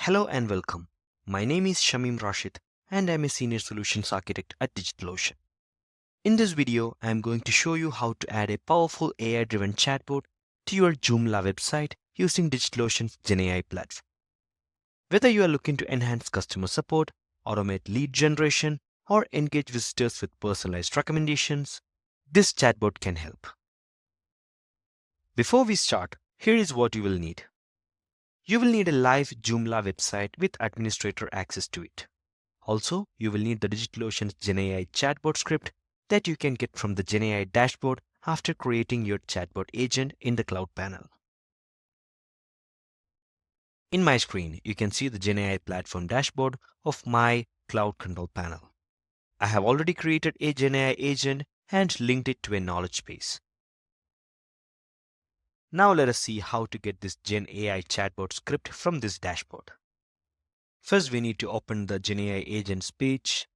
Hello and welcome. My name is Shamim Rashid and I'm a Senior Solutions Architect at DigitalOcean. In this video, I'm going to show you how to add a powerful AI-driven chatbot to your Joomla website using DigitalOcean's GenAI platform. Whether you are looking to enhance customer support, automate lead generation, or engage visitors with personalized recommendations, this chatbot can help. Before we start, here is what you will need. You will need a live Joomla website with administrator access to it. Also, you will need the DigitalOcean's GenAI chatbot script that you can get from the GenAI dashboard after creating your chatbot agent in the Cloud panel. In my screen, you can see the GenAI platform dashboard of my Cloud Control panel. I have already created a GenAI agent and linked it to a knowledge base. Now let us see how to get this GenAI chatbot script from this dashboard. First, we need to open the GenAI agents page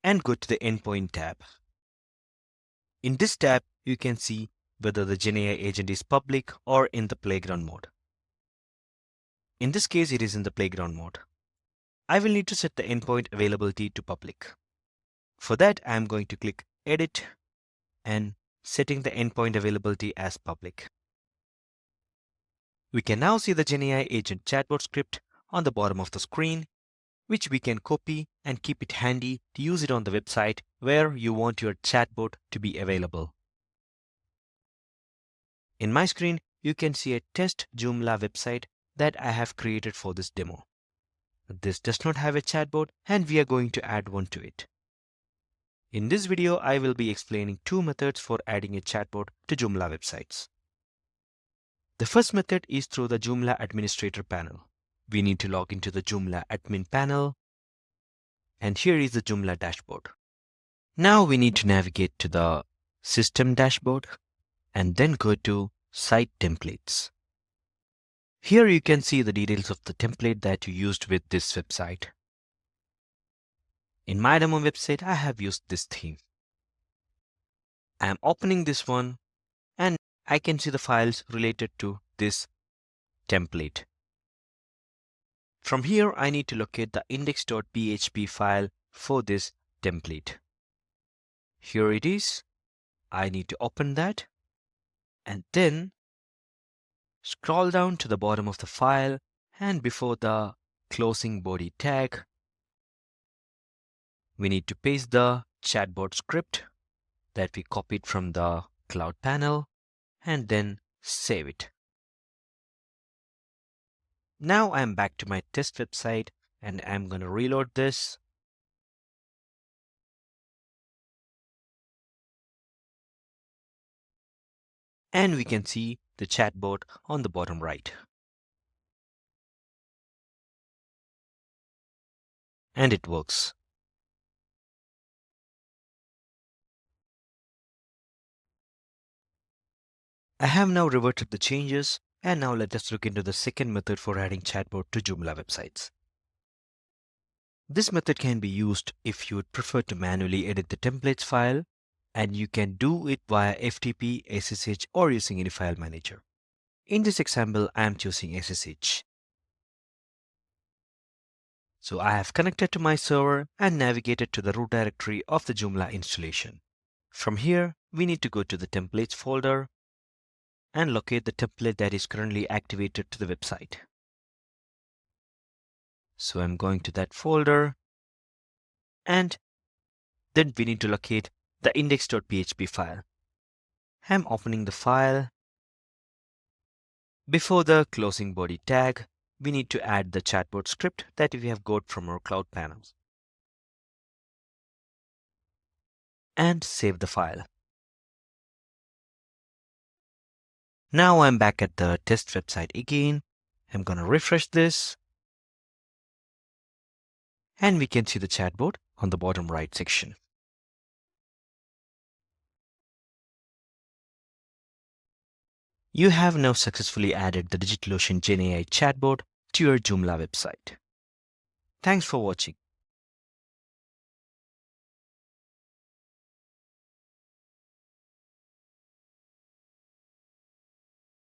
and go to the Endpoint tab. In this tab, you can see whether the GenAI agent is public or in the playground mode. In this case, it is in the playground mode. I will need to set the endpoint availability to public. For that, I am going to click Edit and setting the endpoint availability as public. We can now see the GenAI agent chatbot script on the bottom of the screen, which we can copy and keep it handy to use it on the website where you want your chatbot to be available. In my screen, you can see a test Joomla website that I have created for this demo. This does not have a chatbot and we are going to add one to it. In this video, I will be explaining two methods for adding a chatbot to Joomla websites. The first method is through the Joomla administrator panel. We need to log into the Joomla admin panel, and here is the Joomla dashboard. Now we need to navigate to the system dashboard and then go to site templates. Here you can see the details of the template that you used with this website. In my demo website, I have used this theme. I am opening this one and I can see the files related to this template. From here, I need to locate the index.php file for this template. Here it is. I need to open that and then scroll down to the bottom of the file and before the closing body tag, we need to paste the chatbot script that we copied from the Cloud panel and then save it. Now I'm back to my test website and I'm going to reload this. And we can see the chatbot on the bottom right. And it works. I have now reverted the changes, and now let us look into the second method for adding chatbot to Joomla websites. This method can be used if you would prefer to manually edit the templates file, and you can do it via FTP, SSH, or using any file manager. In this example, I am choosing SSH. So I have connected to my server and navigated to the root directory of the Joomla installation. From here, we need to go to the templates folder and locate the template that is currently activated to the website. So I'm going to that folder and then we need to locate the index.php file. I'm opening the file. Before the closing body tag, we need to add the chatbot script that we have got from our Cloud panels and save the file. Now I'm back at the test website again. I'm going to refresh this and we can see the chatbot on the bottom right section. You have now successfully added the DigitalOcean GenAI chatbot to your Joomla website. Thanks for watching.